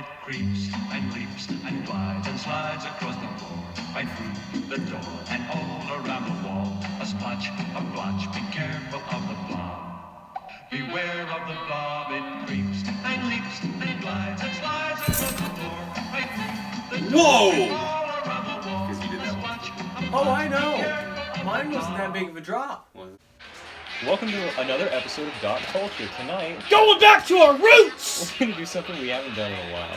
it creeps and leaps and glides and slides across the floor, right through the door and all around the wall. A splotch, a blotch, be careful of the blob. Beware of the blob, it creeps and leaps and glides and slides across the floor, right through the door. Whoa! And all around the wall. Because you did that one. Oh, I know. Mine wasn't that big of a drop. Welcome to another episode of Dot Culture. Tonight, Going back to our roots! we're going to do something we haven't done in a while.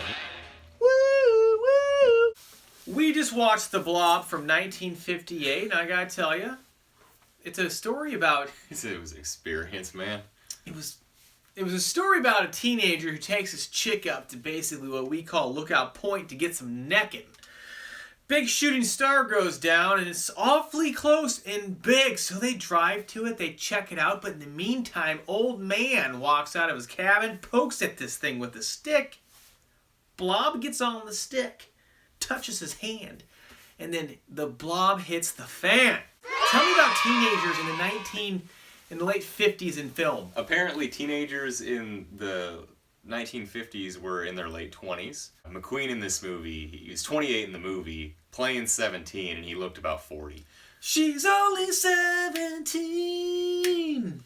Woo, woo! We just watched The Blob from 1958, and I gotta tell you, it's a story about... He said it was experience, man. It was a story about a teenager who takes his chick up to basically what we call Lookout Point to get some necking. Big shooting star goes down, and it's awfully close and big, so they drive to it, they check it out, but in the meantime, old man walks out of his cabin, pokes at this thing with a stick. Blob gets on the stick, touches his hand, and then the blob hits the fan. Tell me about teenagers in the late 50s in film. Apparently, teenagers in the 1950s were in their late 20s. McQueen in this movie, he was 28 in the movie, playing 17, and he looked about 40. She's only 17.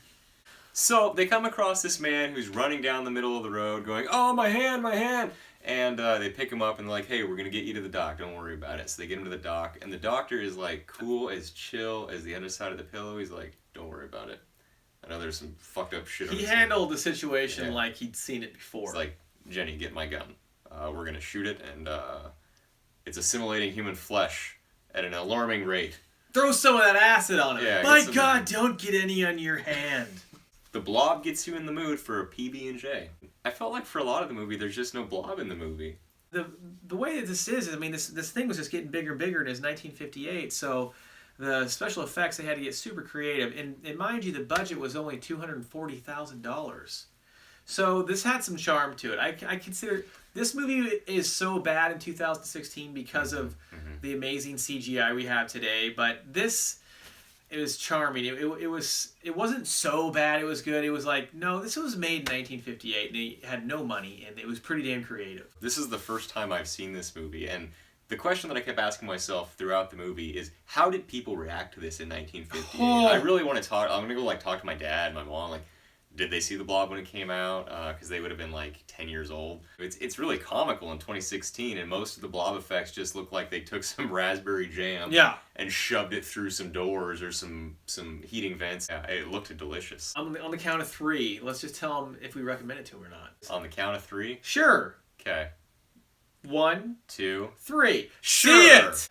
So they come across this man who's running down the middle of the road going, "Oh, my hand, my hand!" And they pick him up and they're like, "Hey, we're going to get you to the doc. Don't worry about it." So they get him to the doc, and the doctor is like cool as chill as the underside of the pillow. He's like, "Don't worry about it. I know there's some fucked up shit on He this handled the situation Yeah. like he'd seen it before. It's like, "Jenny, get my gun. We're going to shoot it, and it's assimilating human flesh at an alarming rate." Throw some of that acid on it. Yeah, My get God, don't get any on your hand. The Blob gets you in the mood for a PB&J. I felt like for a lot of the movie, there's just no Blob in the movie. The way that this is, I mean, this thing was just getting bigger and bigger, and it's 1958, so the special effects, they had to get super creative. And mind you, the budget was only $240,000. So this had some charm to it. I consider this movie is so bad in 2016 because of the amazing CGI we have today, but it was charming. It wasn't so bad. It was good. It was like, no, this was made in 1958, and they had no money, and it was pretty damn creative. This is the first time I've seen this movie, and the question that I kept asking myself throughout the movie is, how did people react to this in 1958? Oh. I really want to talk. I'm gonna go talk to my dad and my mom. Like, did they see The Blob when it came out? Because they would have been like 10 years old. It's really comical in 2016, and most of the Blob effects just look like they took some raspberry jam and shoved it through some doors or some heating vents. Yeah, it looked delicious. On the count of 3, let's just tell them if we recommend it to them or not. On the count of 3? Sure. Okay. 1, 2, 3. Sure. See it!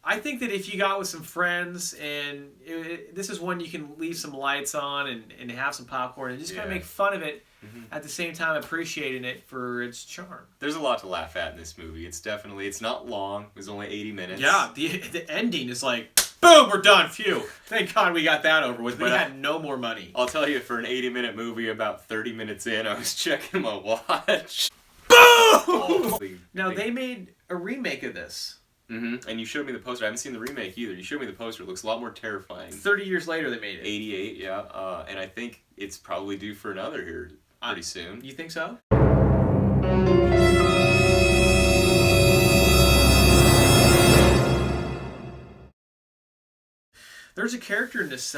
I think that if you got with some friends, and this is one you can leave some lights on and have some popcorn and just kind of make fun of it, at the same time appreciating it for its charm. There's a lot to laugh at in this movie. It's not long. It was only 80 minutes. Yeah, the ending is like, boom, we're done. Phew. Thank God we got that over with. We had no more money. I'll tell you, for an 80-minute movie, about 30 minutes in, I was checking my watch. Boom! Now, they made a remake of this. And you showed me the poster. I haven't seen the remake either. You showed me the poster. It looks a lot more terrifying. 30 years later, they made it. 88, yeah. And I think it's probably due for another here pretty soon. You think so? There's a character in this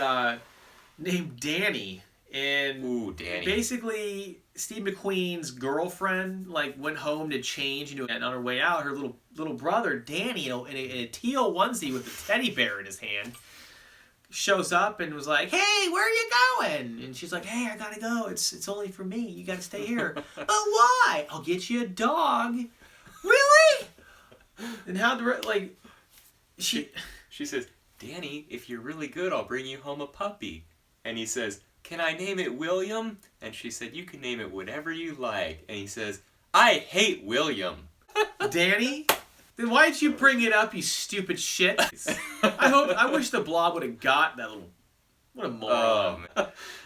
named Danny. And Ooh, Danny. Basically, Steve McQueen's girlfriend went home to change, and on her way out, her little brother Danny, in a teal onesie with a teddy bear in his hand, shows up and was like, "Hey, where are you going?" And she's like, "Hey, I gotta go. It's only for me. You gotta stay here." "But why?" "I'll get you a dog." "Really?" And she says, "Danny, if you're really good, I'll bring you home a puppy." And he says, "Can I name it William?" And she said, "You can name it whatever you like." And he says, "I hate William." Danny? Then why did you bring it up, you stupid shit? I wish the Blob would have got that little... What a moron.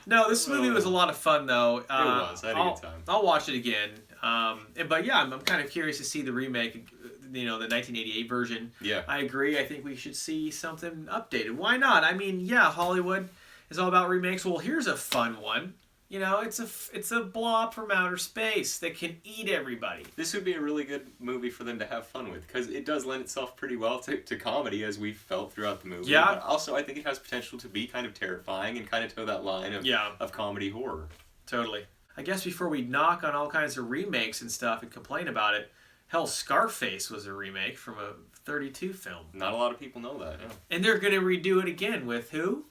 No, this movie was a lot of fun, though. It was. I had a good time. I'll watch it again. But yeah, I'm kind of curious to see the remake, the 1988 version. Yeah. I agree. I think we should see something updated. Why not? I mean, yeah, Hollywood is all about remakes. Well, here's a fun one. You know, it's a blob from outer space that can eat everybody. This would be a really good movie for them to have fun with, because it does lend itself pretty well to comedy, as we felt throughout the movie. Yeah. But also, I think it has potential to be kind of terrifying and kind of toe that line of comedy horror. Totally. I guess before we knock on all kinds of remakes and stuff and complain about it, hell, Scarface was a remake from a 32 film. Not a lot of people know that, yeah. And they're going to redo it again with who?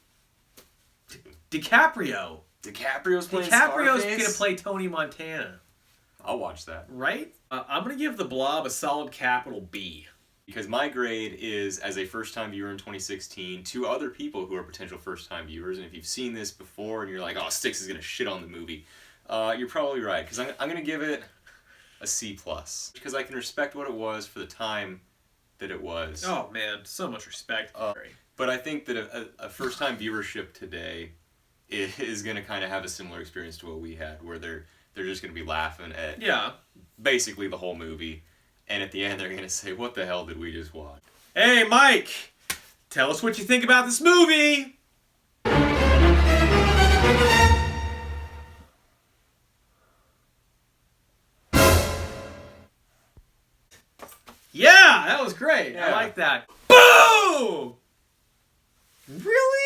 DiCaprio. DiCaprio's playing DiCaprio's Scarface? going to play Tony Montana. I'll watch that. Right? I'm going to give The Blob a solid capital B. Because my grade is, as a first-time viewer in 2016, to other people who are potential first-time viewers, and if you've seen this before and you're like, oh, Styx is going to shit on the movie, you're probably right. Because I'm going to give it a C+. Because I can respect what it was for the time that it was. Oh, man. So much respect. But I think that a first-time viewership today is going to kind of have a similar experience to what we had, where they're just going to be laughing at basically the whole movie, and at the end they're going to say, what the hell did we just watch? Hey, Mike! Tell us what you think about this movie! Yeah, that was great. Yeah. I like that. Boom! Really?